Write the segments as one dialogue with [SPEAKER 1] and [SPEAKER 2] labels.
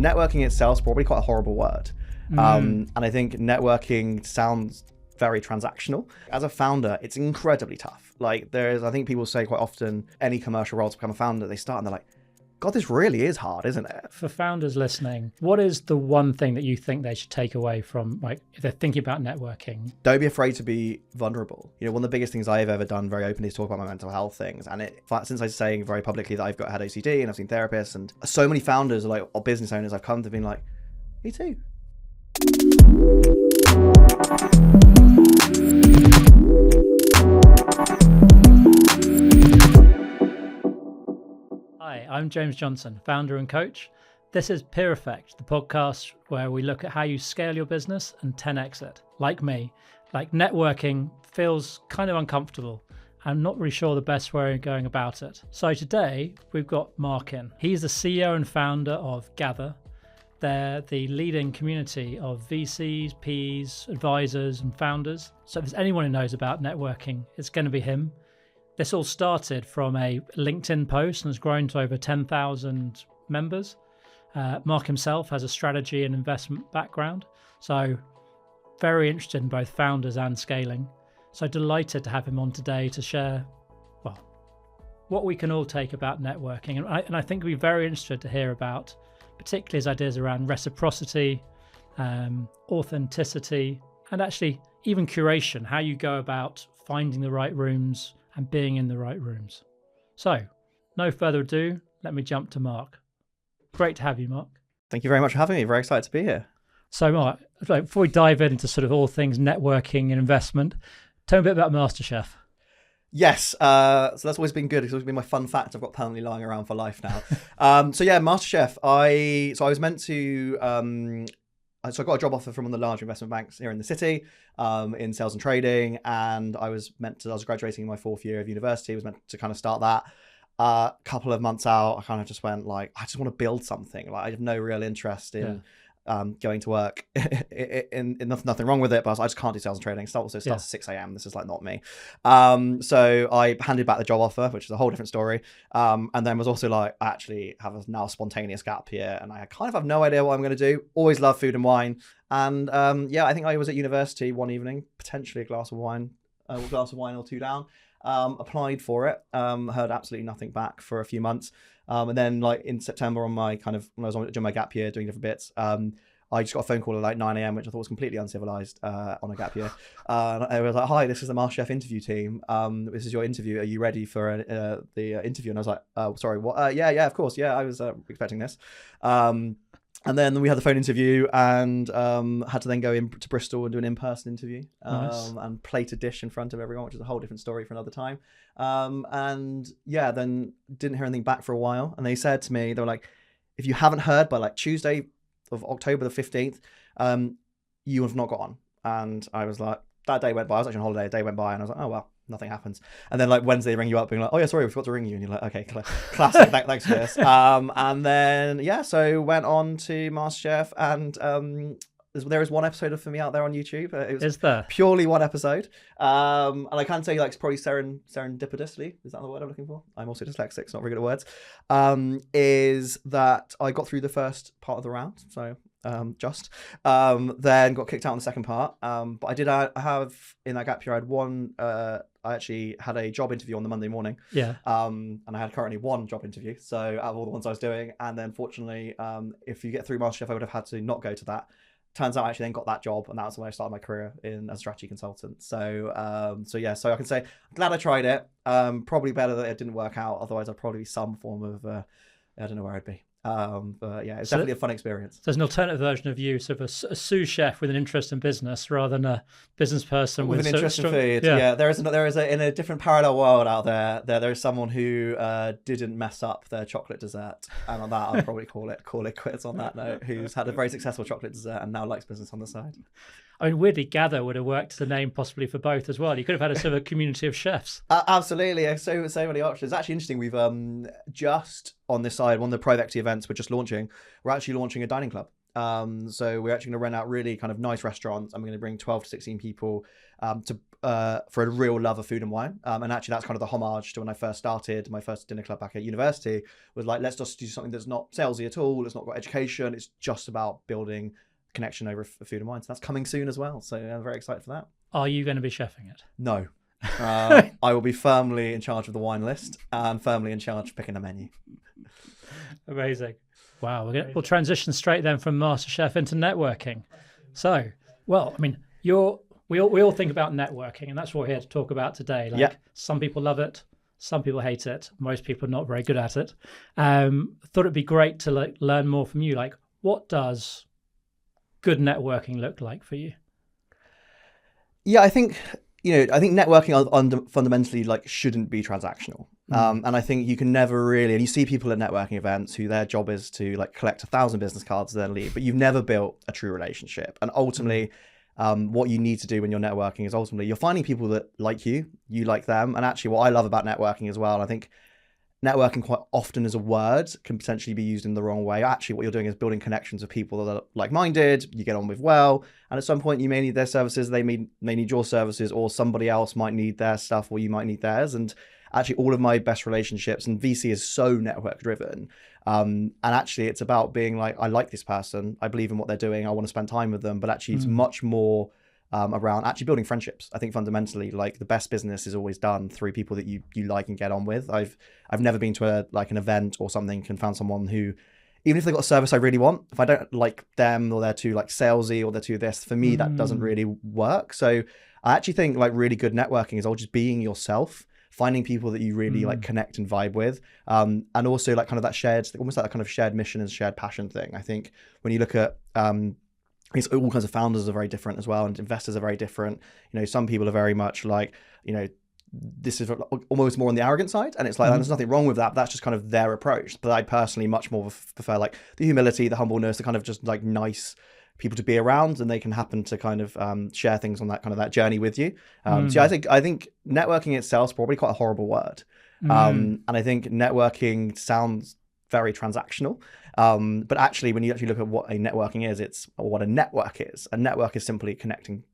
[SPEAKER 1] networking itself is probably quite a horrible word. And I think networking sounds very transactional. As a founder, it's incredibly tough. Like I think people say quite often, any commercial role to become a founder, they start and they're like, God, this really is hard, isn't it?
[SPEAKER 2] For founders listening, what is the one thing that you think they should take away from, like, if they're thinking about networking? Don't
[SPEAKER 1] be afraid to be vulnerable. You know, one of the biggest things I've ever done very openly is talk about my mental health things. And since I was saying very publicly that had OCD and I've seen therapists, and so many founders or business owners I've come to being like, me too.
[SPEAKER 2] Hi, I'm James Johnson, founder and coach. This is Peer Effect, the podcast where we look at how you scale your business and 10x it. Like me, networking feels kind of uncomfortable. I'm not really sure the best way of going about it. So today we've got Mark in. He's the CEO and founder of Gathr. They're the leading community of VCs, PEs, advisors and founders. So if there's anyone who knows about networking, it's going to be him. This all started from a LinkedIn post and has grown to over 10,000 members. Mark himself has a strategy and investment background, so very interested in both founders and scaling. So delighted to have him on today to share, well, what we can all take about networking. And I think we'd be very interested to hear about particularly his ideas around reciprocity, authenticity, and actually even curation, how you go about finding the right rooms and being in the right rooms. So, no further ado, let me jump to Mark. Great to have you, Mark.
[SPEAKER 1] Thank you very much for having me. Very excited to be here.
[SPEAKER 2] So, Mark, before we dive into sort of all things networking and investment, tell me a bit about MasterChef.
[SPEAKER 1] Yes, so that's always been good. It's always been my fun fact I've got permanently lying around for life now. So yeah, MasterChef. I was meant to. So I got a job offer from one of the large investment banks here in the city, in sales and trading, and I was graduating in my 4th year of university. I was meant to kind of start that. A couple of months out, I kind of just went I just want to build something. I have no real interest in going to work. in nothing wrong with it, but I just can't do sales and trading. It starts at 6 a.m. This is not me. So I handed back the job offer, which is a whole different story. And then was also I actually have a spontaneous gap here, and I kind of have no idea what I'm going to do. Always love food and wine. And I think I was at university one evening, potentially a glass of wine or two down. Applied for it, heard absolutely nothing back for a few months. And then in September when I was doing my gap year, doing different bits, I just got a phone call at 9 a.m, which I thought was completely uncivilized on a gap year. And I was like, hi, this is the MasterChef interview team. This is your interview. Are you ready for the interview? And I was like, sorry, what? Yeah, of course. Yeah, I was expecting this. And then we had the phone interview and had to then go to Bristol and do an in-person interview.
[SPEAKER 2] Nice.
[SPEAKER 1] And plate a dish in front of everyone, which is a whole different story for another time. Then didn't hear anything back for a while. And they said to me, they were like, if you haven't heard by Tuesday of October the 15th, you have not got on. And I was like, that day went by. I was actually on holiday, a day went by, and I was like, oh, well, nothing happens. And then Wednesday they ring you up being like, oh yeah, sorry, we forgot to ring you. And you're like, okay, classic, thanks for this. And then, so went on to MasterChef, and there is one episode for me out there on YouTube.
[SPEAKER 2] Is there?
[SPEAKER 1] Purely one episode. And I can say it's probably serendipitously, is that the word I'm looking for? I'm also dyslexic, so not very good at words. Is that I got through the first part of the round, so then got kicked out on the second part. But I have in that gap year, I had one. I actually had a job interview on the Monday morning.
[SPEAKER 2] Yeah.
[SPEAKER 1] And I had currently one job interview. So out of all the ones I was doing, and then fortunately, if you get through MasterChef, I would have had to not go to that. Turns out I actually then got that job, and that's when I started my career as a strategy consultant. So I can say I'm glad I tried it. Probably better that it didn't work out. Otherwise, I'd probably be some form of I don't know where I'd be. But yeah, it's definitely a fun experience.
[SPEAKER 2] So there's an alternative version of you, sort of a sous chef with an interest in business rather than a business person with
[SPEAKER 1] an interest in food. Yeah, there is in a different parallel world out there. There is someone who didn't mess up their chocolate dessert, and on that I'll probably call it quits on that note. Who's had a very successful chocolate dessert and now likes business on the side.
[SPEAKER 2] I mean, weirdly, Gathr would have worked as a name possibly for both as well. You could have had a sort of a community of chefs.
[SPEAKER 1] Absolutely. So many options. It's actually interesting. We've just on this side, one of the private equity events we're just launching, we're actually launching a dining club. So we're actually going to rent out really kind of nice restaurants. I'm going to bring 12 to 16 people for a real love of food and wine. And actually that's kind of the homage to when I first started my first dinner club back at university, was like, let's just do something that's not salesy at all. It's not got education. It's just about building connection over food and wine. So that's coming soon as well. So I'm very excited for that.
[SPEAKER 2] Are you going to be chefing it?
[SPEAKER 1] No. I will be firmly in charge of the wine list and firmly in charge of picking the menu.
[SPEAKER 2] Amazing. Wow. We'll transition straight then from MasterChef into networking. So, well, I mean, we all think about networking, and that's what we're here to talk about today. Like, some people love it, some people hate it, most people are not very good at it. Thought it'd be great to learn more from you. Like, what does good networking look like for you?
[SPEAKER 1] Yeah, I think networking fundamentally shouldn't be transactional. And I think you can never really, and you see people at networking events who their job is to collect 1,000 business cards and then leave, but you've never built a true relationship. And ultimately, what you need to do when you're networking is ultimately you're finding people that like you like them. And actually what I love about networking as well, and I think networking quite often as a word can potentially be used in the wrong way. Actually, what you're doing is building connections with people that are like-minded, you get on with well, and at some point you may need their services, they may need your services, or somebody else might need their stuff or you might need theirs. And actually all of my best relationships, and VC is so network driven, and actually it's about being like, I like this person, I believe in what they're doing, I want to spend time with them, but actually it's much more around actually building friendships. I think fundamentally, the best business is always done through people that you like and get on with. I've never been to an event or something and found someone who, even if they've got a service I really want, if I don't like them or they're too salesy or they're too this, for me that doesn't really work. So I actually think really good networking is all just being yourself, finding people that you really connect and vibe with, and also kind of that shared, almost like that kind of shared mission and shared passion thing. I think when you look at it's all kinds of founders are very different as well, and investors are very different. Some people are very much this is almost more on the arrogant side, and it's there's nothing wrong with that. That's just kind of their approach. But I personally much more prefer the humility, the humbleness, the kind of just nice people to be around, and they can happen to kind of share things on that journey with you. So yeah, I think networking itself is probably quite a horrible word, and I think networking sounds very transactional. But actually, when you actually look at what a networking is, it's what a network is. A network is simply connecting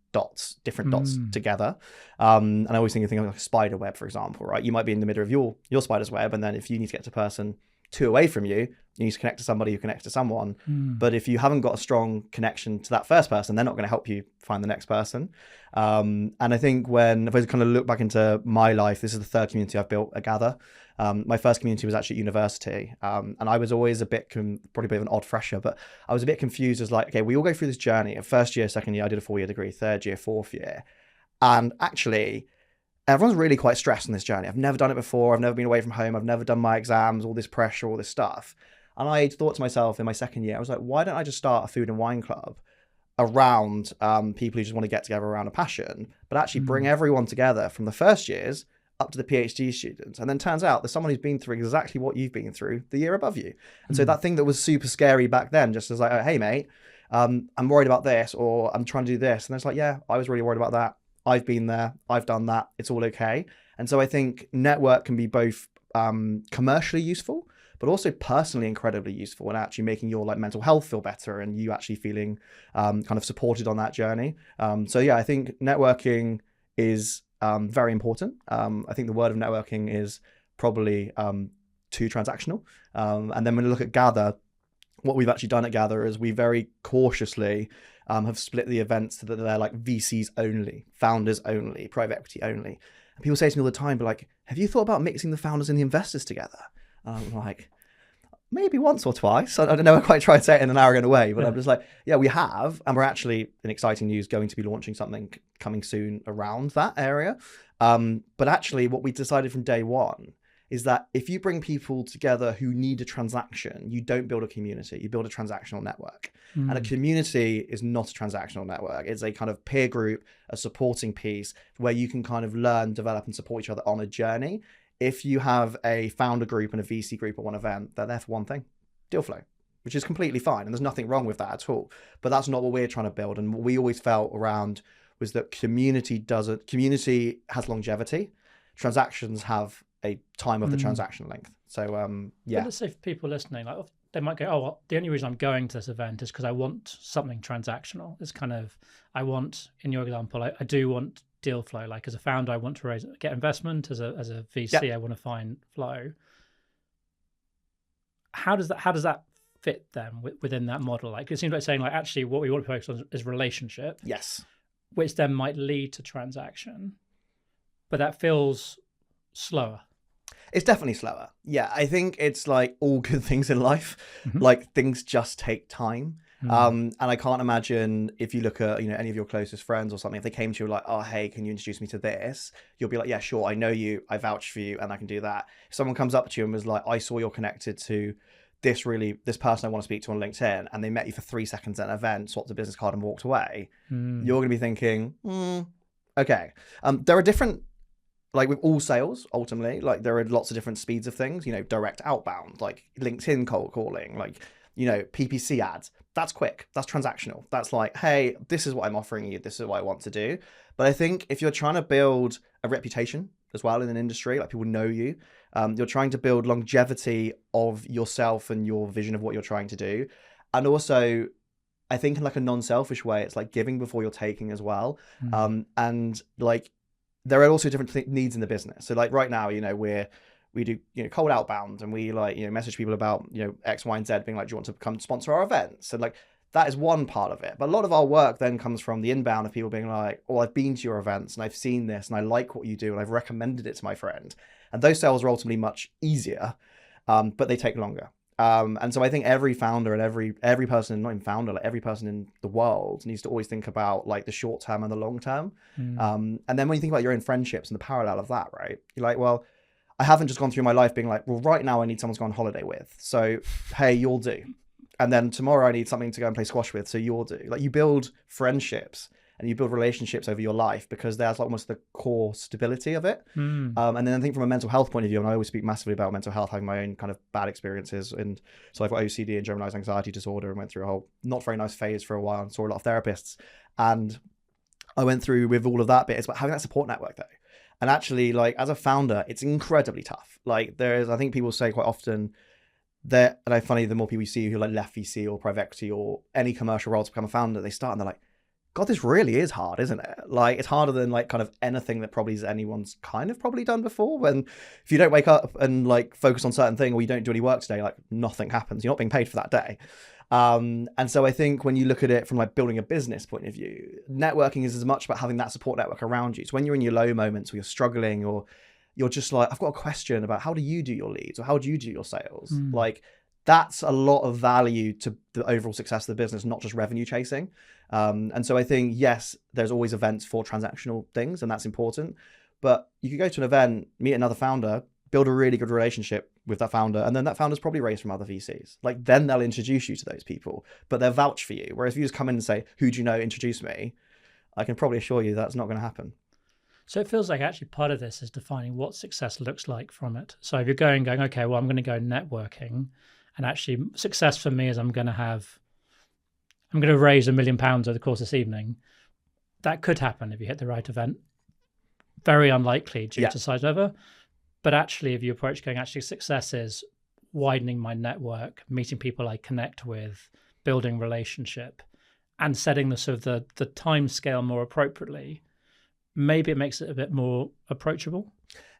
[SPEAKER 1] different dots together. And I always think of like a spider web, for example, right? You might be in the middle of your spider's web, and then if you need to get to person 2 away from you, you need to connect to somebody who connects to someone. But if you haven't got a strong connection to that first person, they're not going to help you find the next person. And I think if I kind of look back into my life, this is the third community I've built at Gathr. My first community was actually at university. And I was always probably a bit of an odd fresher, but I was a bit confused as okay, we all go through this journey. At first year, second year, I did a 4-year degree, third year, fourth year. And actually, everyone's really quite stressed on this journey. I've never done it before. I've never been away from home. I've never done my exams, all this pressure, all this stuff. And I thought to myself in my second year, I was like, why don't I just start a food and wine club around people who just want to get together around a passion, but actually bring everyone together from the first years up to the PhD students. And then turns out there's someone who's been through exactly what you've been through the year above you. And so that thing that was super scary back then, just as hey mate, I'm worried about this, or I'm trying to do this. And it's yeah, I was really worried about that. I've been there, I've done that, it's all okay. And so I think network can be both commercially useful, but also personally incredibly useful, and actually making your mental health feel better, and you actually feeling kind of supported on that journey. So yeah, I think networking is very important. I think the word of networking is probably too transactional. And then when you look at Gathr, what we've actually done at Gathr is we very cautiously have split the events so that they're VCs only, founders only, private equity only. And people say to me all the time, but have you thought about mixing the founders and the investors together? I'm maybe once or twice. I don't know, I quite try to say it in an arrogant way, but I'm just yeah, we have. And we're actually, in exciting news, going to be launching something coming soon around that area. But actually what we decided from day one is that if you bring people together who need a transaction, you don't build a community, you build a transactional network. And a community is not a transactional network. It's a kind of peer group, a supporting piece where you can kind of learn, develop, and support each other on a journey. If you have a founder group and a VC group at one event, they're there for one thing, deal flow, which is completely fine. And there's nothing wrong with that at all. But that's not what we're trying to build. And what we always felt around was that community has longevity. Transactions have a time of the transaction length. So yeah.
[SPEAKER 2] But let's say for people listening, they might go, oh, well, the only reason I'm going to this event is because I want something transactional. It's kind of, I want, in your example, I do want deal flow. Like as a founder, I want to get investment. As a VC, I want to find flow. How does that fit then within that model? Like it seems like saying like actually what we want to focus on is relationship.
[SPEAKER 1] Yes.
[SPEAKER 2] Which then might lead to transaction, but that feels slower.
[SPEAKER 1] It's definitely slower. Yeah, I think it's like all good things in life.
[SPEAKER 2] Mm-hmm.
[SPEAKER 1] Like things just take time. And I can't imagine if you look at, any of your closest friends or something, if they came to you like, oh, hey, can you introduce me to this? You'll be like, yeah, sure. I know you. I vouch for you and I can do that. If someone comes up to you and was like, I saw you're connected to this person I want to speak to on LinkedIn, and they met you for 3 seconds at an event, swapped a business card and walked away, you're going to be thinking, okay. There are different, like with all sales, ultimately, like there are lots of different speeds of things, direct outbound, like LinkedIn cold calling, like, PPC ads. That's quick. That's transactional. That's like, hey, this is what I'm offering you. This is what I want to do. But I think if you're trying to build a reputation as well in an industry, like people know you, you're trying to build longevity of yourself and your vision of what you're trying to do. And also, I think in like a non-selfish way, it's like giving before you're taking as well. And like, there are also different needs in the business. So like right now, we do cold outbound, and we like message people about X, Y, and Z, being like, do you want to come sponsor our events? And like that is one part of it. But a lot of our work then comes from the inbound of people being like, oh, I've been to your events and I've seen this and I like what you do and I've recommended it to my friend. And those sales are ultimately much easier, but they take longer. And so I think every founder and every person, not even founder, like every person in the world needs to always think about like the short term and the long term. And then when you think about your own friendships and the parallel of that, right? You're like, well, I haven't just gone through my life being like, well, right now I need someone to go on holiday with. So, hey, you'll do. And then tomorrow I need something to go and play squash with. So you'll do. Like you build friendships and you build relationships over your life because there's like almost the core stability of it. And then I think from a mental health point of view, and I always speak massively about mental health, having my own kind of bad experiences. And so I've got OCD and generalized anxiety disorder, and went through a whole not very nice phase for a while and saw a lot of therapists. And I went through with all of that bit. It's about having that support network though. And actually, like as a founder, it's incredibly tough. Like I think people say quite often that, and I find the more people you see who like left VC or private equity or any commercial role to become a founder, they start and they're like, God, this really is hard, isn't it? Like it's harder than like kind of anything that probably anyone's kind of probably done before. When if you don't wake up and like focus on certain thing, or you don't do any work today, like nothing happens. You're not being paid for that day. And so I think when you look at it from like building a business point of view, networking is as much about having that support network around you. So when you're in your low moments or you're struggling, or you're just like, I've got a question about how do you do your leads or how do you do your sales? Like that's a lot of value to the overall success of the business, not just revenue chasing. And so I think, yes, there's always events for transactional things and that's important, but you could go to an event, meet another founder, build a really good relationship with that founder, and then that founder's probably raised from other VCs. Like then they'll introduce you to those people, but they'll vouch for you. Whereas if you just come in and say, who do you know, introduce me, I can probably assure you that's not going to happen.
[SPEAKER 2] So it feels like actually part of this is defining what success looks like from it. So if you're going, okay, well, I'm going to go networking, and actually success for me is I'm going to raise £1 million over the course of this evening. That could happen if you hit the right event. Very unlikely due to size over. But actually, if you approach going, actually success is widening my network, meeting people I connect with, building relationship, and setting the sort of the time scale more appropriately, maybe it makes it a bit more approachable.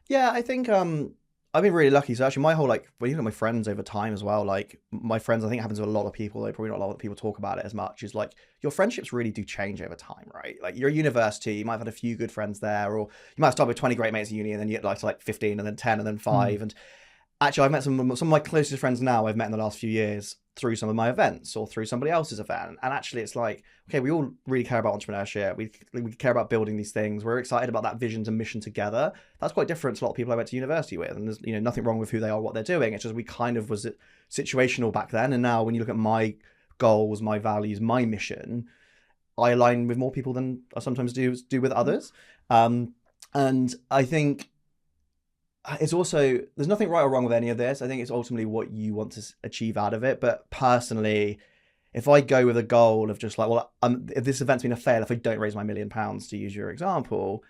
[SPEAKER 1] Yeah, I think I've been really lucky. So actually my whole, like, when you look at my friends over time as well, like my friends, I think it happens to a lot of people, though probably not a lot of people talk about it as much, is like your friendships really do change over time, right? Like you're at university, you might have had a few good friends there, or you might have started with 20 great mates at uni and then you get like 15 and then 10 and then 5. And actually I've met some of my closest friends now I've met in the last few years through some of my events or through somebody else's event. And actually it's like, okay, we all really care about entrepreneurship. We care about building these things. We're excited about that vision and mission together. That's quite different to a lot of people I went to university with. And there's nothing wrong with who they are, what they're doing. It's just we kind of was situational back then. And now when you look at my goals, my values, my mission, I align with more people than I sometimes do with others. And I think it's also, there's nothing right or wrong with any of this. I think it's ultimately what you want to achieve out of it. But personally, if I go with a goal of just like, well, if this event's been a fail, if I don't raise my £1 million, to use your example,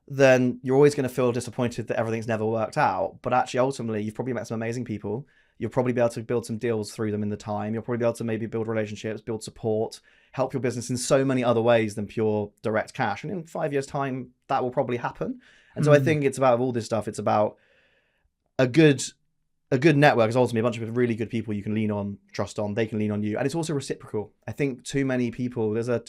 [SPEAKER 1] then you're always going to feel disappointed that everything's never worked out. But actually, ultimately, you've probably met some amazing people. You'll probably be able to build some deals through them in the time. You'll probably be able to maybe build relationships, build support, help your business in so many other ways than pure direct cash. And in 5 years' time, that will probably happen. And so I think it's about all this stuff. It's about a good network is ultimately a bunch of really good people you can lean on, trust on. They can lean on you, and it's also reciprocal. I think too many people. There's a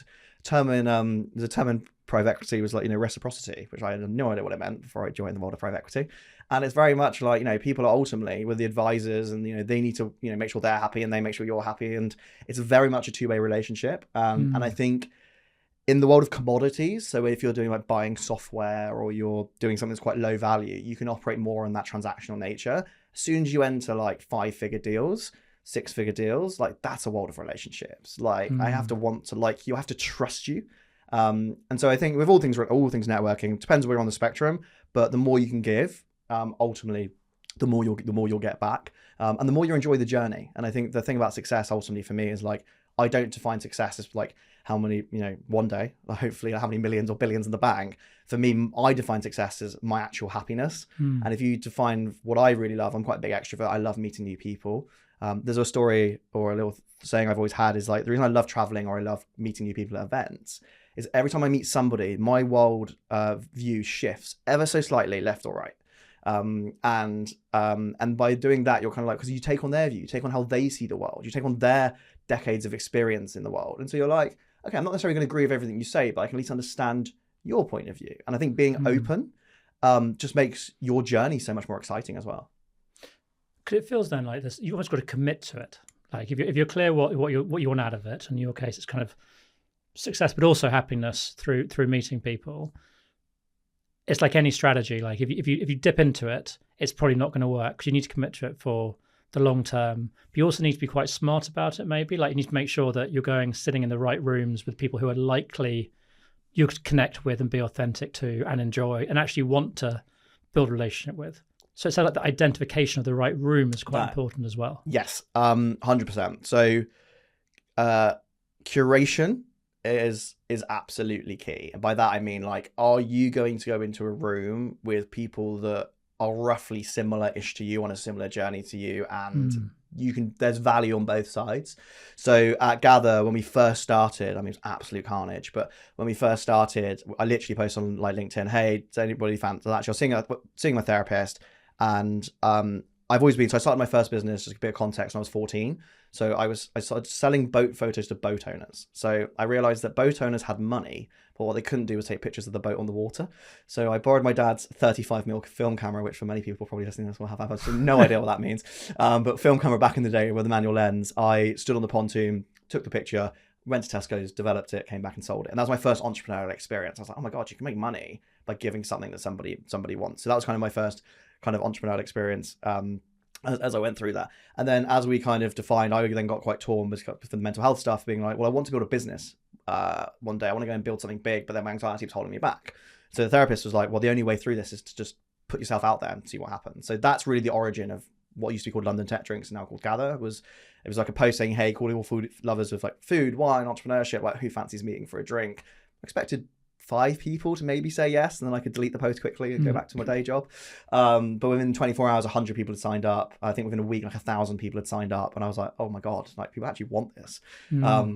[SPEAKER 1] term in private equity was like, reciprocity, which I had no idea what it meant before I joined the world of private equity. And it's very much like, people are ultimately with the advisors, and they need to make sure they're happy and they make sure you're happy, and it's very much a two-way relationship. And I think in the world of commodities, so if you're doing like buying software or you're doing something that's quite low value, you can operate more on that transactional nature. As soon as you enter like 5-figure deals, 6-figure deals, like that's a world of relationships. Like I have to want to like you, have to trust you. And so I think with all things networking, it depends where you're on the spectrum, but the more you can give, ultimately, the more you'll get back, and the more you enjoy the journey. And I think the thing about success ultimately for me is like, I don't define success as like how many, one day, hopefully how many millions or billions in the bank. For me, I define success as my actual happiness. And if you define what I really love, I'm quite a big extrovert. I love meeting new people. There's a story or a little saying I've always had is like, the reason I love traveling or I love meeting new people at events is every time I meet somebody, my world view shifts ever so slightly left or right. And by doing that, you're kind of like, because you take on their view, you take on how they see the world, you take on their decades of experience in the world. And so you're like, okay, I'm not necessarily going to agree with everything you say, but I can at least understand your point of view. And I think being open just makes your journey so much more exciting as well.
[SPEAKER 2] Because it feels then like this, you almost got to commit to it. Like if you're clear what you want out of it, and in your case, it's kind of success, but also happiness through meeting people. It's like any strategy. Like if you dip into it, it's probably not going to work because you need to commit to it for the long term. But you also need to be quite smart about it. Maybe like you need to make sure that you're sitting in the right rooms with people who are likely you could connect with and be authentic to and enjoy and actually want to build a relationship with. So it's like the identification of the right room is quite important as well.
[SPEAKER 1] Yes, 100%. So curation is absolutely key. And by that, I mean, like, are you going to go into a room with people that are roughly similar-ish to you on a similar journey to you, and there's value on both sides. So at Gathr, when we first started, I mean, it was absolute carnage, but when we first started, I literally posted on like LinkedIn, hey, does anybody fancy that? Actually, seeing my therapist, and I've always been, so I started my first business, just a bit of context, when I was 14. So I started selling boat photos to boat owners. So I realized that boat owners had money, but what they couldn't do was take pictures of the boat on the water. So I borrowed my dad's 35mm film camera, which for many people probably listening to this will have absolutely no idea what that means. But film camera back in the day with a manual lens. I stood on the pontoon, took the picture, went to Tesco's, developed it, came back and sold it. And that was my first entrepreneurial experience. I was like, oh my God, you can make money by giving something that somebody wants. So that was kind of my first kind of entrepreneurial experience. As I went through that. And then as we kind of defined, I then got quite torn with the mental health stuff, being like, well, I want to build a business one day. I want to go and build something big, but then my anxiety was holding me back. So the therapist was like, well, the only way through this is to just put yourself out there and see what happens. So that's really the origin of what used to be called London Tech Drinks and now called Gathr. It was like a post saying, hey, calling all food lovers with like food, wine, entrepreneurship, like who fancies meeting for a drink. I expected 5 people to maybe say yes, and then I could delete the post quickly and go back to my day job. But within 24 hours, 100 people had signed up. I think within a week, like 1,000 people had signed up, and I was like, oh my God, like people actually want this.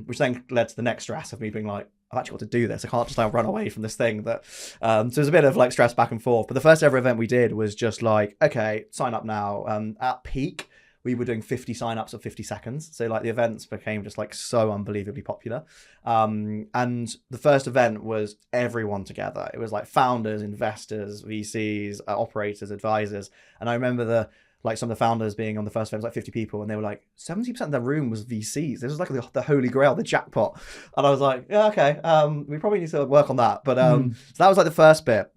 [SPEAKER 1] Which then led to the next stress of me being like, I've actually got to do this. I can't just like run away from this thing that, so there's a bit of like stress back and forth. But the first ever event we did was just like, okay, sign up now. At peak, we were doing 50 signups of 50 seconds. So like the events became just like so unbelievably popular. And the first event was everyone together. It was like founders, investors, VCs, operators, advisors. And I remember some of the founders being on the first event, was like 50 people, and they were like 70% of the room was VCs. This was like the holy grail, the jackpot. And I was like, yeah, okay, we probably need to work on that. But so that was like the first bit.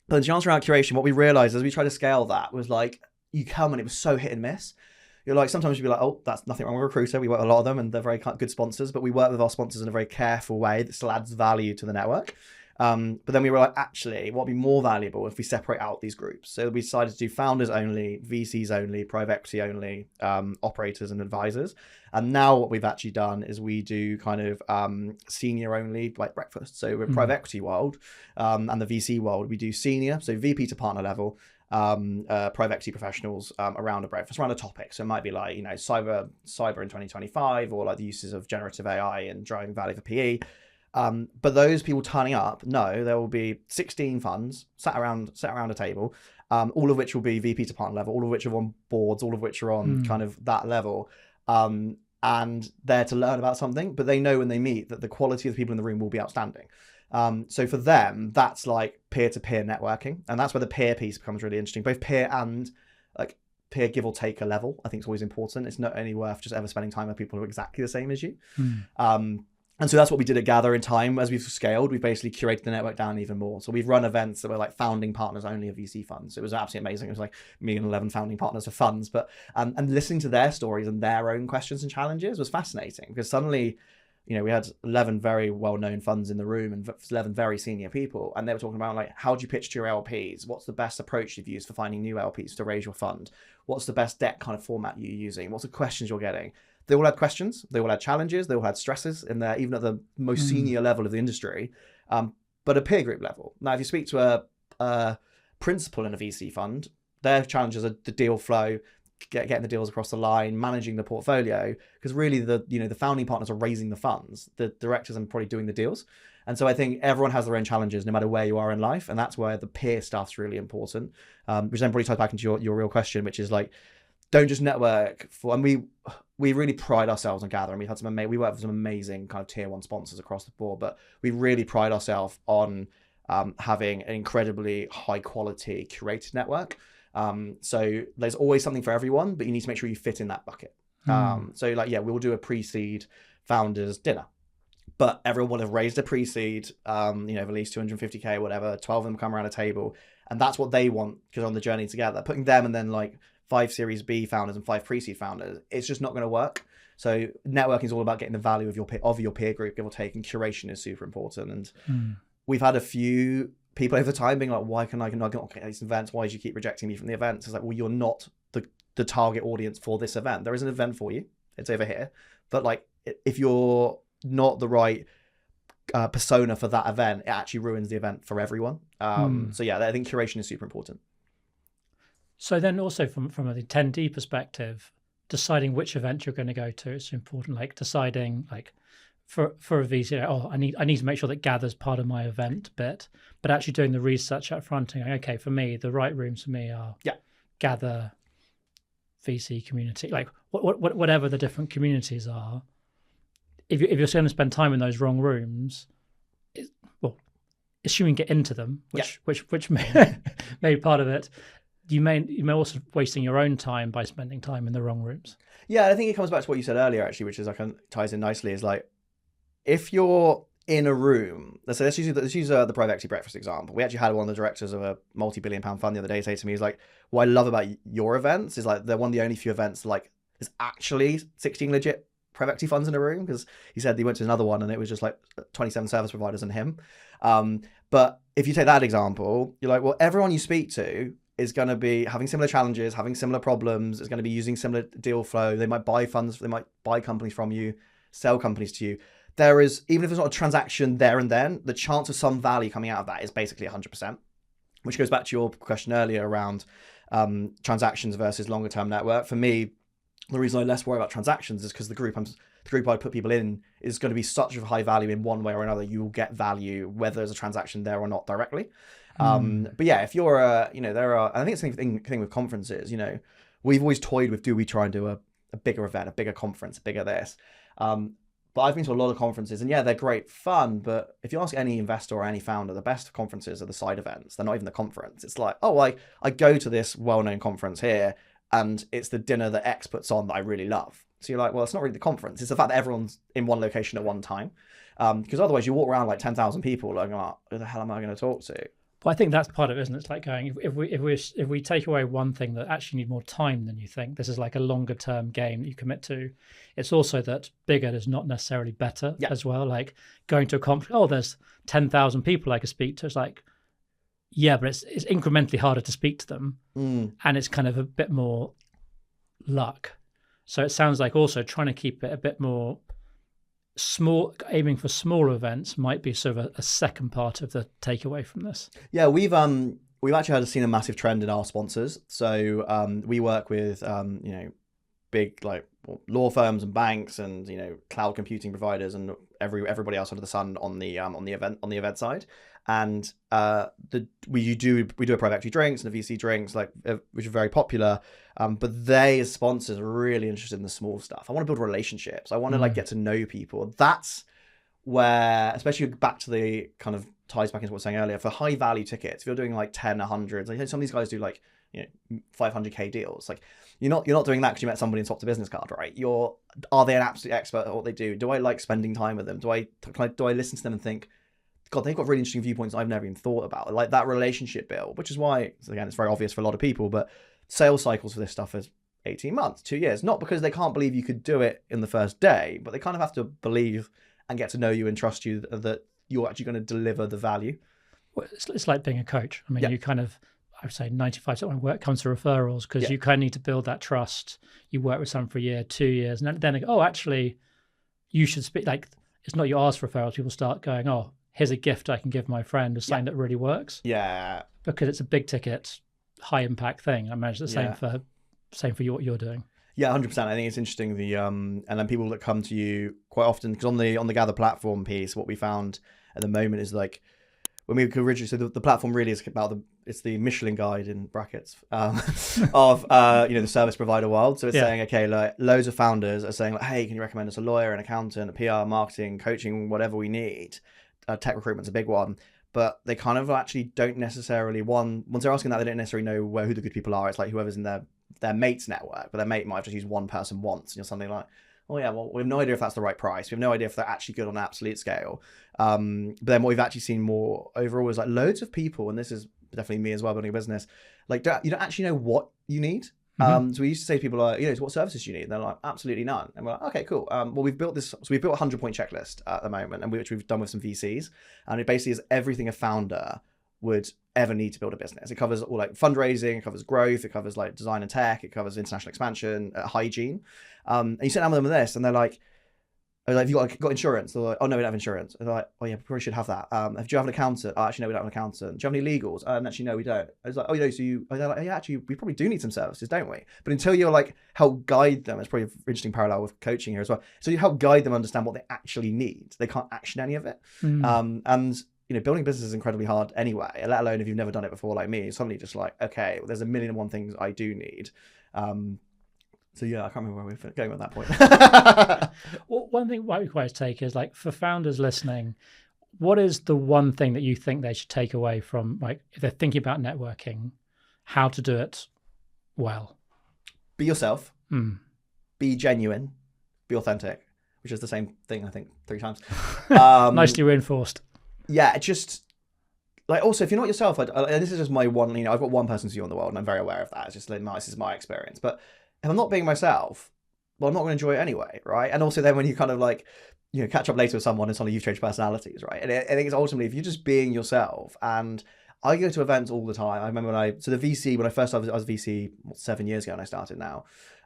[SPEAKER 1] But to answer our curation, what we realized as we tried to scale that was like, you come and it was so hit and miss. You're like, sometimes you'd be like, oh, that's nothing wrong with Recruiter. We work with a lot of them and they're very good sponsors, but we work with our sponsors in a very careful way that still adds value to the network. But then we were like, actually, what would be more valuable if we separate out these groups? So we decided to do founders only, VCs only, private equity only, operators and advisors. And now what we've actually done is we do kind of senior only, like breakfast. So we're private equity world and the VC world, we do senior, so VP to partner level. private equity professionals around a breakfast, around a topic. So it might be like, cyber in 2025, or like the uses of generative AI and driving value for PE. But those people turning up, no, there will be 16 funds sat around a table, all of which will be VP to partner level, all of which are on boards, all of which are on kind of that level, and they're to learn about something. But they know when they meet that the quality of the people in the room will be outstanding. So for them, that's like peer-to-peer networking, and that's where the peer piece becomes really interesting, both peer and like peer give or take a level. I think it's always important. It's not only worth just ever spending time with people who are exactly the same as you. And so that's what we did at Gathr. In time, as we've scaled, we've basically curated the network down even more. So we've run events that were like founding partners only of VC funds. It was absolutely amazing. It was like me and 11 founding partners of funds. But and listening to their stories and their own questions and challenges was fascinating, because suddenly, we had 11 very well-known funds in the room and 11 very senior people. And they were talking about like, how do you pitch to your LPs? What's the best approach you've used for finding new LPs to raise your fund? What's the best deck kind of format you're using? What's the questions you're getting? They all had questions, they all had challenges, they all had stresses in there, even at the most senior level of the industry, but a peer group level. Now, if you speak to a principal in a VC fund, their challenges are the deal flow, getting the deals across the line, managing the portfolio, because really the founding partners are raising the funds, the directors are probably doing the deals. And so I think everyone has their own challenges no matter where you are in life, and that's where the peer stuff's really important, which then probably ties back into your real question, which is like, don't just network and we really pride ourselves on Gathr, and we've had we work with some amazing kind of tier one sponsors across the board, but we really pride ourselves on having an incredibly high quality curated network. So there's always something for everyone, but you need to make sure you fit in that bucket. So like, we'll do a pre-seed founders dinner, but everyone will have raised a pre-seed, of at least 250K or whatever, 12 of them come around a table, and that's what they want, because on the journey together, putting them and then like 5 Series B founders and 5 pre-seed founders, it's just not going to work. So networking is all about getting the value of your peer group, give or take, and curation is super important. And we've had a few people over time being like, why can I not get these events? Why do you keep rejecting me from the events? It's like, well, you're not the target audience for this event. There is an event for you. It's over here. But like, if you're not the right persona for that event, it actually ruins the event for everyone. So I think curation is super important.
[SPEAKER 2] So then also from an attendee perspective, deciding which event you're going to go to is important, like deciding like for a VC, I need to make sure that Gathr's part of my event bit, but actually doing the research up front and going, okay, for me, the right rooms for me are Gathr, VC community, like whatever the different communities are. If you're going to spend time in those wrong rooms, assuming you get into them, which may be part of it, you may also wasting your own time by spending time in the wrong rooms.
[SPEAKER 1] Yeah, I think it comes back to what you said earlier, actually, which is like ties in nicely. Is like, if you're in a room, let's use the private equity breakfast example. We actually had one of the directors of a multi-billion-pound fund the other day say to me, he's like, what I love about your events is like they're one of the only few events like there's actually 16 legit private equity funds in a room, because he said he went to another one and it was just like 27 service providers and him. But if you take that example, you're like, well, everyone you speak to is going to be having similar challenges, having similar problems, is going to be using similar deal flow. They might buy funds, they might buy companies from you, sell companies to you. There is, even if it's not a transaction there and then, the chance of some value coming out of that is basically 100%, which goes back to your question earlier around transactions versus longer term network. For me, the reason I less worry about transactions is because the group I put people in is going to be such a high value in one way or another. You will get value whether there's a transaction there or not directly. But if you're there are, I think it's the same thing with conferences. We've always toyed with, do we try and do a bigger event, a bigger conference, a bigger this? But I've been to a lot of conferences, and they're great fun. But if you ask any investor or any founder, the best conferences are the side events. They're not even the conference. It's like, I go to this well-known conference here, and it's the dinner that X puts on that I really love. So you're like, well, it's not really the conference. It's the fact that everyone's in one location at one time. Because otherwise you walk around like 10,000 people like, who the hell am I going to talk to?
[SPEAKER 2] But I think that's part of it, isn't it? It's like going, if we take away one thing that actually need more time than you think, this is like a longer term game that you commit to. It's also that bigger is not necessarily better as well. Like going to a conference, there's 10,000 people I could speak to. It's like, but it's incrementally harder to speak to them, and it's kind of a bit more luck. So it sounds like also trying to keep it a bit more small, aiming for smaller events might be sort of a second part of the takeaway from this.
[SPEAKER 1] Yeah, we've we've actually seen a massive trend in our sponsors. So we work with big like law firms and banks and cloud computing providers and everybody else under the sun on the event side. And we do a private equity drinks and a VC drinks which are very popular. But they as sponsors are really interested in the small stuff. I want to build relationships. I want to get to know people. That's where, especially back to the kind of ties back into what I was saying earlier, for high value tickets, if you're doing like 10, 100, like some of these guys do like 500k deals. Like you're not doing that because you met somebody and swapped a business card, right? Are they an absolute expert at what they do? Do I like spending time with them? Do I listen to them and think, God, they've got really interesting viewpoints I've never even thought about? Like that relationship build, which is why, again, it's very obvious for a lot of people, but sales cycles for this stuff is 18 months, 2 years, not because they can't believe you could do it in the first day, but they kind of have to believe and get to know you and trust you that you're actually going to deliver the value.
[SPEAKER 2] Well, it's like being a coach. I mean, you kind of, I would say 95% of my work comes to referrals because you kind of need to build that trust. You work with someone for a year, 2 years, and then actually, you should speak. Like, it's not you ask for referrals. People start going, oh, here's a gift I can give my friend, or something that really works.
[SPEAKER 1] Yeah.
[SPEAKER 2] Because it's a big ticket, high impact thing. I imagine the same for what you're doing.
[SPEAKER 1] Yeah, 100%. I think it's interesting. And then people that come to you quite often, because on the Gathr platform piece, what we found at the moment is like when we originally, so the platform really is about it's the Michelin guide in brackets of the service provider world. So it's saying, okay, like loads of founders are saying like, hey, can you recommend us a lawyer, an accountant, a PR, marketing, coaching, whatever we need. Tech recruitment's a big one. But they kind of actually don't necessarily, once they're asking that, they don't necessarily know who the good people are. It's like whoever's in their mate's network, but their mate might have just used one person once, and you're something like, oh yeah, well, we have no idea if that's the right price. We have no idea if they're actually good on an absolute scale. But then what we've actually seen more overall is like loads of people, and this is definitely me as well, building a business, like you don't actually know what you need. So we used to say to people like, so what services do you need? And they're like, absolutely none. And we're like, okay, cool. Well, we've built this. So we've built a 100-point checklist at the moment, and which we've done with some VCs. And it basically is everything a founder would ever need to build a business. It covers all like fundraising, it covers growth, it covers like design and tech, it covers international expansion, hygiene. And you sit down with them with this, and they're like, have you got insurance? They're like, oh no, we don't have insurance. And they're like, oh yeah, we probably should have that. Do you have an accountant? Oh, actually no, we don't have an accountant. Do you have any legals? Actually no, we don't. I was like, oh so you? They're like, oh, yeah, actually we probably do need some services, don't we? But until you're like help guide them, it's probably an interesting parallel with coaching here as well. So you help guide them understand what they actually need. They can't action any of it. And building a business is incredibly hard anyway, let alone if you've never done it before like me. Suddenly just like, okay, well, there's a million and one things I do need. So yeah, I can't remember where we're going at that point.
[SPEAKER 2] Well, one thing I would take is like for founders listening, what is the one thing that you think they should take away from, like, if they're thinking about networking, how to do it well?
[SPEAKER 1] Be yourself, be genuine, be authentic, which is the same thing, I think, 3 times.
[SPEAKER 2] Nicely reinforced.
[SPEAKER 1] Yeah, just like, also, if you're not yourself, this is just my one, I've got one person to you in the world, and I'm very aware of that. It's just like, this is my experience. But if I'm not being myself, well, I'm not going to enjoy it anyway, right? And also then when you kind of like, catch up later with someone and suddenly you've changed personalities, right? And I think it's ultimately, if you're just being yourself, and I go to events all the time. I remember when I first started, I was VC 7 years ago, and I started now.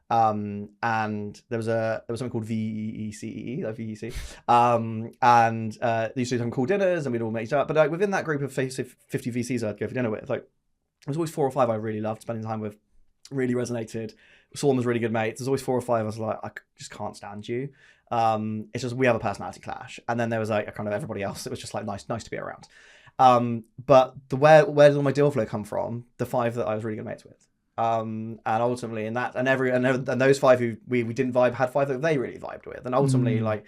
[SPEAKER 1] And there was something called VECE, like VEC. And they used to do some cool dinners, and we'd all meet up. But like within that group of 50 VCs I'd go for dinner with, like there's always 4 or 5 I really loved spending time with, really resonated. Saw them as really good mates. There's always 4 or 5 I was like, I just can't stand you. It's just we have a personality clash. And then there was like a kind of everybody else. It was just like nice to be around. But where does all my deal flow come from? The 5 that I was really good mates with. And ultimately in that, and those 5 who we didn't vibe had 5 that they really vibed with. And ultimately like,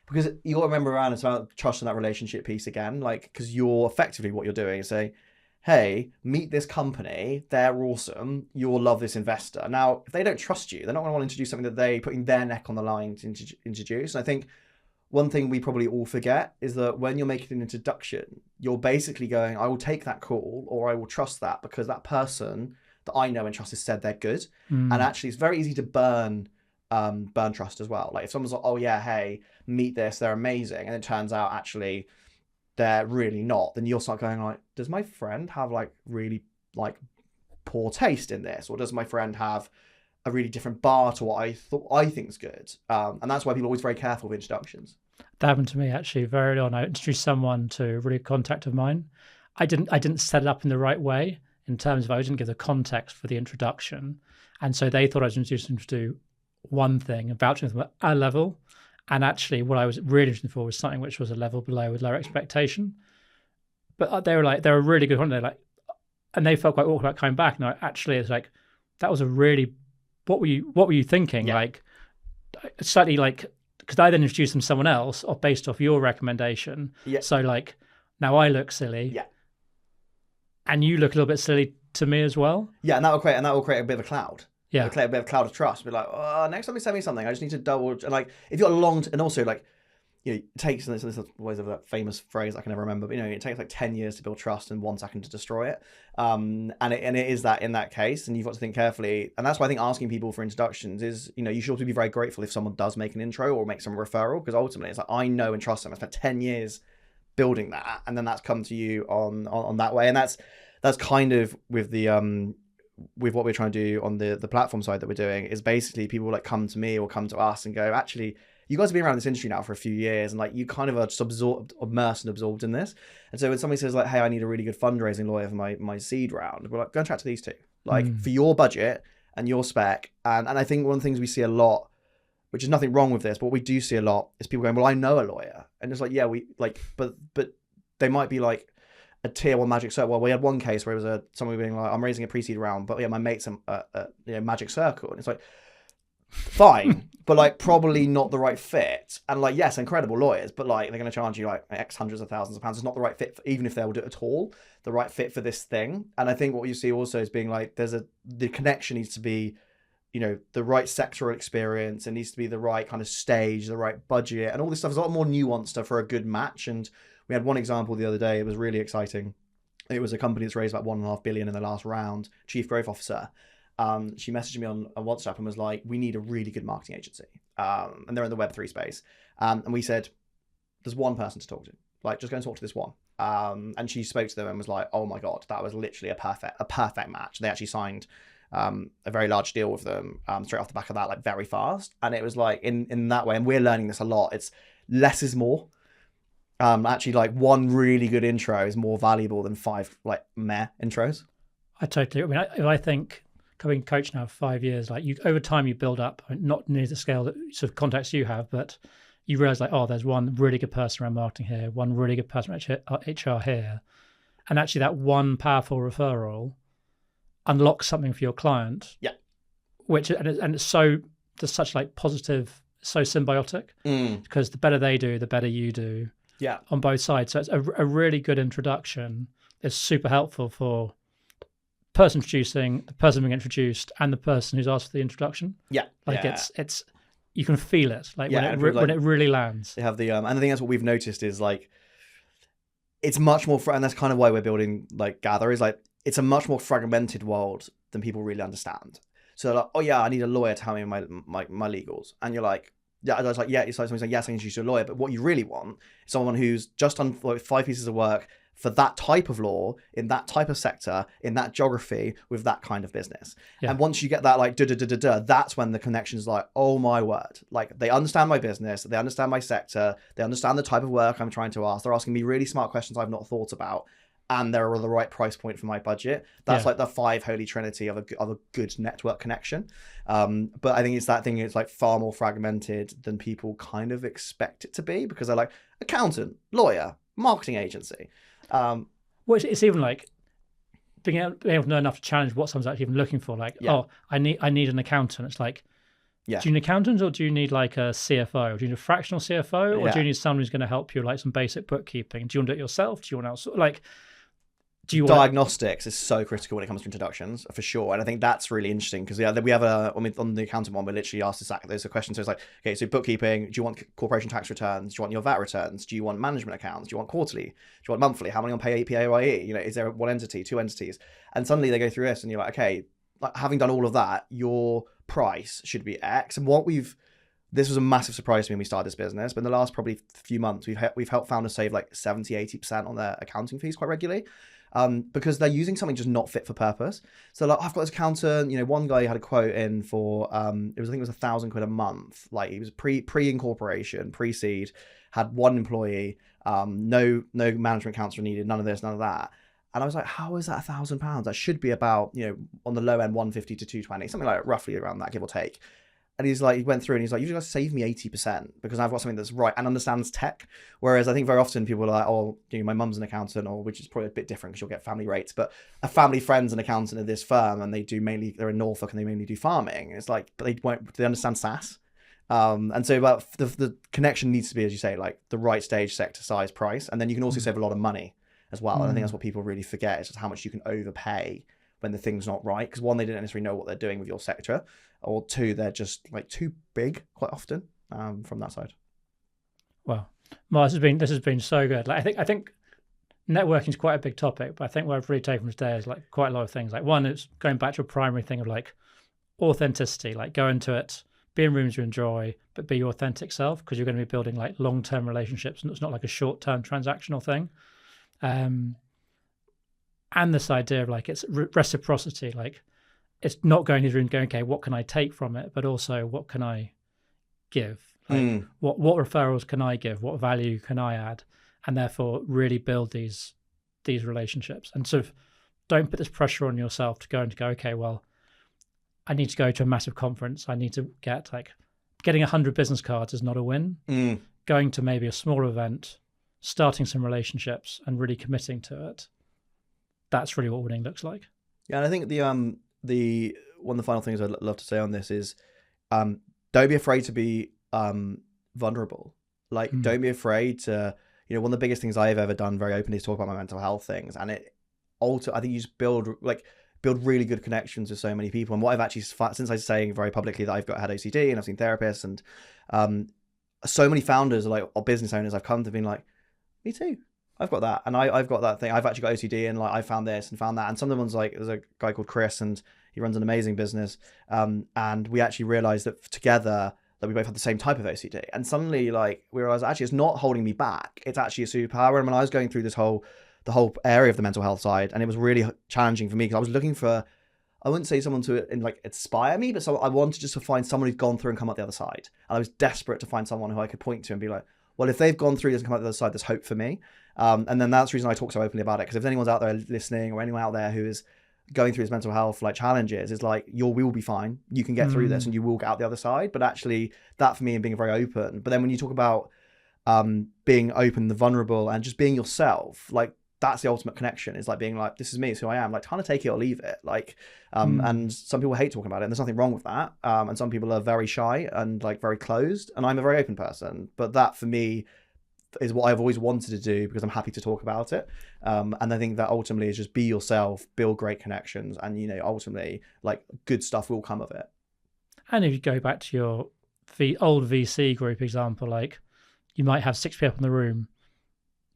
[SPEAKER 1] because you got to remember around, it's about trust in that relationship piece again, like, because you're effectively what you're doing is say, hey, meet this company, they're awesome, you'll love this investor. Now, if they don't trust you, they're not going to want to introduce something that they putting their neck on the line to introduce. And I think one thing we probably all forget is that when you're making an introduction, you're basically going, I will take that call, or I will trust that because that person that I know and trust has said they're good. And actually it's very easy to burn trust as well. Like if someone's like, oh yeah, hey, meet this, they're amazing, and it turns out actually they're really not, then you'll start going like, does my friend have like really like poor taste in this, or does my friend have a really different bar to what I think is good? And that's why people are always very careful with introductions.
[SPEAKER 2] That happened to me actually very early on. I introduced someone to a really good contact of mine. I didn't set it up in the right way in terms of I didn't give the context for the introduction. And so they thought I was introducing them to do one thing and vouching for them at a level. And actually what I was really interested for was something which was a level below with lower expectation. But they were really good on it. And they felt quite awkward about coming back. And actually it's like, that was a really, what were you thinking?
[SPEAKER 1] Yeah.
[SPEAKER 2] Like slightly like, because I then introduced them to someone else based off your recommendation.
[SPEAKER 1] Yeah.
[SPEAKER 2] So like, now I look silly.
[SPEAKER 1] Yeah.
[SPEAKER 2] And you look a little bit silly to me as well.
[SPEAKER 1] Yeah, and that will create a bit of a cloud.
[SPEAKER 2] Yeah.
[SPEAKER 1] It'll create a bit of a cloud of trust. Be like, oh, next time you send me something, I just need to double. And like, if you've got a long, and also like, you know, it takes, and this is always that famous phrase I can never remember, but you know, it takes like 10 years to build trust and 1 second to destroy it. And it is that in that case, and you've got to think carefully. And that's why I think asking people for introductions is, you know, you should also be very grateful if someone does make an intro or make some referral, because ultimately it's like, I know and trust them. I spent 10 years building that, and then that's come to you on that way. And that's kind of with the with what we're trying to do on the platform side that we're doing, is basically people like come to me or come to us and go, actually, you guys have been around this industry now for a few years, and like you kind of are just immersed and absorbed in this. And so when somebody says like, hey, I need a really good fundraising lawyer for my seed round, we're like, go and chat to these two, like for your budget and your spec. And I think one of the things we see a lot, which is nothing wrong with this, but what we do see a lot is people going, well, I know a lawyer. And it's like, yeah, we like, but they might be like a tier 1 Magic Circle. Well, we had one case where it was someone being like, I'm raising a pre-seed round, but yeah, my mate's a Magic Circle. And it's like, fine, but like probably not the right fit. And like, yes, incredible lawyers, but like they're going to charge you like X hundreds of thousands of pounds. It's not the right fit, even if they will do it at all, the right fit for this thing. And I think what you see also is being like, the connection needs to be, you know, the right sectoral experience. It needs to be the right kind of stage, the right budget, and all this stuff is a lot more nuanced for a good match. And we had one example the other day. It was really exciting. It was a company that's raised about 1.5 billion in the last round, chief growth officer. She messaged me on WhatsApp and was like, we need a really good marketing agency. And they're in the Web3 space. And we said, there's one person to talk to. Like, just go and talk to this one. And she spoke to them and was like, oh my God, that was literally a perfect match. They actually signed a very large deal with them straight off the back of that, like very fast. And it was like in that way, and we're learning this a lot, it's less is more. Actually, like one really good intro is more valuable than 5 like meh intros.
[SPEAKER 2] I mean, I think coming coach now for 5 years, like you over time you build up, I mean, not near the scale that sort of contacts you have, but you realize like, oh, there's one really good person around marketing here, one really good person around HR here, and actually that one powerful referral unlocks something for your client.
[SPEAKER 1] Yeah,
[SPEAKER 2] which and it's so there's such like positive, so symbiotic because the better they do, the better you do.
[SPEAKER 1] Yeah,
[SPEAKER 2] on both sides. So it's a really good introduction. It's super helpful for the person introducing, the person being introduced, and the person who's asked for the introduction.
[SPEAKER 1] Yeah,
[SPEAKER 2] like it's you can feel it, like
[SPEAKER 1] yeah,
[SPEAKER 2] when it really lands.
[SPEAKER 1] They have the and I think that's what we've noticed is like it's much more, and that's kind of why we're building like Gathr, is like it's a much more fragmented world than people really understand. So like, oh yeah, I need a lawyer to tell me my legals, and you're like, yeah, I was like, yeah, it's like somebody's like, yes, I can introduce you to a lawyer, but what you really want is someone who's just done like 5 pieces of work for that type of law, in that type of sector, in that geography, with that kind of business. Yeah. And once you get that like that's when the connection is like, oh my word, like they understand my business, they understand my sector, they understand the type of work I'm trying to ask. They're asking me really smart questions I've not thought about, and they're the right price point for my budget. That's like the 5 holy trinity of a good network connection. But I think it's that thing, it's like far more fragmented than people kind of expect it to be, because they're like accountant, lawyer, marketing agency.
[SPEAKER 2] Well, it's even like being able to know enough to challenge what someone's actually even looking for. Like, oh, I need an accountant. It's like, do you need an accountant, or do you need like a CFO? Or do you need a fractional CFO? Or do you need someone who's going to help you like some basic bookkeeping? Do you want to do it yourself? Do you want else like...
[SPEAKER 1] Diagnostics is so critical when it comes to introductions, for sure. And I think that's really interesting because we have on the accountant one, we're literally asked those questions. So it's like, okay, so bookkeeping, do you want corporation tax returns? Do you want your VAT returns? Do you want management accounts? Do you want quarterly? Do you want monthly? How many on PAYE? You know, is there one entity, 2 entities? And suddenly they go through this and you're like, okay, like, having done all of that, your price should be X. And this was a massive surprise to me when we started this business, but in the last probably few months, we've helped founders save like 70-80% on their accounting fees quite regularly. Because they're using something just not fit for purpose. So like, I've got this accountant, you know, one guy had a quote in for, I think it was £1,000 a month. Like he was pre-incorporation, pre-seed, had 1 employee, no management accounts were needed, none of this, none of that. And I was like, how is that £1,000? That should be about, on the low end, 150 to 220, something like roughly around that, give or take. And he went through and he's like, you just save me 80% because I've got something that's right and understands tech. Whereas I think very often people are like, oh, my mum's an accountant, or which is probably a bit different because you'll get family rates, but a family friend's an accountant at this firm and they're in Norfolk and they mainly do farming. It's like, but they understand SaaS. And so about the connection needs to be, as you say, like the right stage, sector, size, price. And then you can also save a lot of money as well. And I think that's what people really forget, is just how much you can overpay when the thing's not right. Because one, they don't necessarily know what they're doing with your sector, or two, they're just like too big quite often from that side.
[SPEAKER 2] Well, Mars, this has been so good. Like I think networking is quite a big topic, but I think what I've really taken from today is like quite a lot of things. Like one, it's going back to a primary thing of like authenticity, like go into it, be in rooms you enjoy, but be your authentic self, because you're going to be building like long-term relationships, and it's not like a short-term transactional thing. And this idea of like it's reciprocity, like it's not going to the room going, okay, what can I take from it, but also what can I give? Like what referrals can I give? What value can I add? And therefore really build these relationships, and sort of don't put this pressure on yourself to go, okay, well, I need to go to a massive conference. I need to getting 100 business cards is not a win. Going to maybe a smaller event, starting some relationships and really committing to it. That's really what winning looks like.
[SPEAKER 1] Yeah, and I think the one of the final things I'd love to say on this is don't be afraid to be vulnerable. Like don't be afraid to, one of the biggest things I've ever done very openly is talk about my mental health things, and I think you just build really good connections with so many people. And what I've actually, since I was saying very publicly that I've had OCD and I've seen therapists, and so many founders or business owners I've come to being like, me too. I've got that, and I've got that thing. I've actually got OCD, and like I found this and found that. And some of the ones, like there's a guy called Chris, and he runs an amazing business. And we actually realized that together that we both had the same type of OCD. And suddenly, like we realized actually it's not holding me back. It's actually a superpower. And when I was going through the whole area of the mental health side, and it was really challenging for me because I was looking for, I wouldn't say someone to inspire me, but I wanted just to find someone who'd gone through and come out the other side. And I was desperate to find someone who I could point to and be like, well, if they've gone through this and come out the other side, there's hope for me. And then that's the reason I talk so openly about it. Because if anyone's out there listening, or anyone out there who is going through his mental health challenges, is like, we will be fine. You can get through this and you will get out the other side. But actually that for me and being very open. But then when you talk about being open, the vulnerable, and just being yourself, like that's the ultimate connection, is like being like, this is me, it's who I am, like trying to take it or leave it. And some people hate talking about it, and there's nothing wrong with that. And some people are very shy and like very closed, and I'm a very open person. But that for me is what I've always wanted to do, because I'm happy to talk about it. And I think that ultimately is just be yourself, build great connections, and ultimately like good stuff will come of it.
[SPEAKER 2] And if you go back to your old VC group example, like you might have 6 people in the room,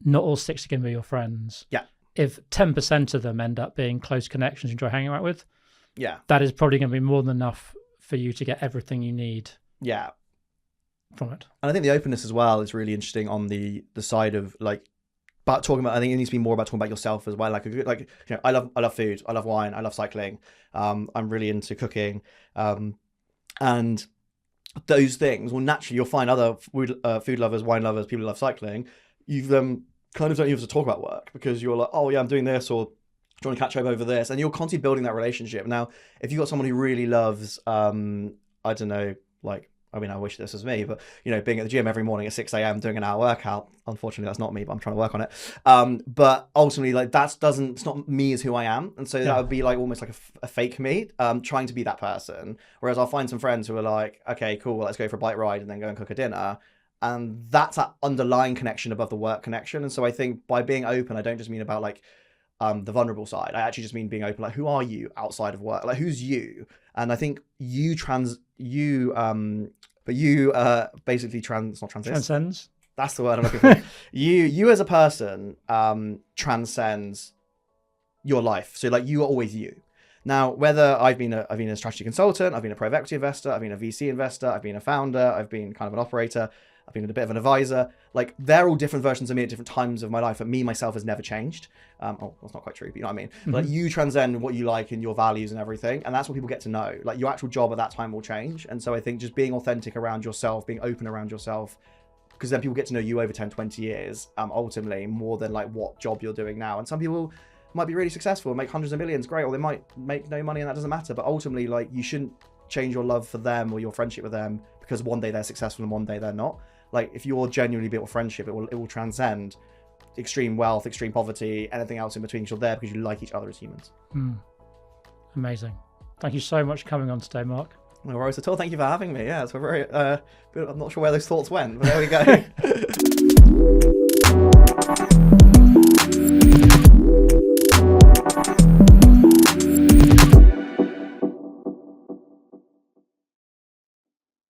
[SPEAKER 2] not all 6 are going to be your friends.
[SPEAKER 1] Yeah.
[SPEAKER 2] If 10% of them end up being close connections you enjoy hanging out with,
[SPEAKER 1] yeah,
[SPEAKER 2] that is probably going to be more than enough for you to get everything you need.
[SPEAKER 1] Yeah.
[SPEAKER 2] From it.
[SPEAKER 1] And I think the openness as well is really interesting on the side of like, but talking about, I think it needs to be more about talking about yourself as well. Like I love food, I love wine, I love cycling. I'm really into cooking, and those things. Well, naturally you'll find other food lovers, wine lovers, people who love cycling. You've kind of don't even have to talk about work, because you're like, oh yeah, I'm doing this, or do you want to catch up over this? And you're constantly building that relationship. Now, if you've got someone who really loves, I don't know, like, I mean, I wish this was me, but being at the gym every morning at 6 a.m. doing an hour workout. Unfortunately, that's not me, but I'm trying to work on it. But ultimately, like it's not me as who I am, and so that would be like almost like a fake me, trying to be that person. Whereas I'll find some friends who are like, okay, cool, let's go for a bike ride and then go and cook a dinner. And that's that underlying connection above the work connection. And so I think by being open, I don't just mean about like the vulnerable side. I actually just mean being open, like who are you outside of work? Like who's you? And I think basically
[SPEAKER 2] transcends.
[SPEAKER 1] That's the word I'm looking for. you as a person transcends your life. So like you are always you. Now, whether I've been a strategy consultant, I've been a private equity investor, I've been a VC investor, I've been a founder, I've been kind of an operator, I've been a bit of an advisor. Like they're all different versions of me at different times of my life. But me, myself, has never changed. That's not quite true, but you know what I mean? Mm-hmm. Like you transcend what you like and your values and everything. And that's what people get to know. Like your actual job at that time will change. And so I think just being authentic around yourself, being open around yourself, because then people get to know you over 10, 20 years, ultimately more than like what job you're doing now. And some people might be really successful, make hundreds of millions, great, or they might make no money and that doesn't matter. But ultimately, like, you shouldn't change your love for them or your friendship with them because one day they're successful and one day they're not. Like, if you're genuinely built a friendship, it will transcend extreme wealth, extreme poverty, anything else in between, because you're there because you like each other as humans.
[SPEAKER 2] Amazing. Thank you so much for coming on today, Mark.
[SPEAKER 1] No worries at all. Thank you for having me. Yeah, it's a very, I'm not sure where those thoughts went, but there we go.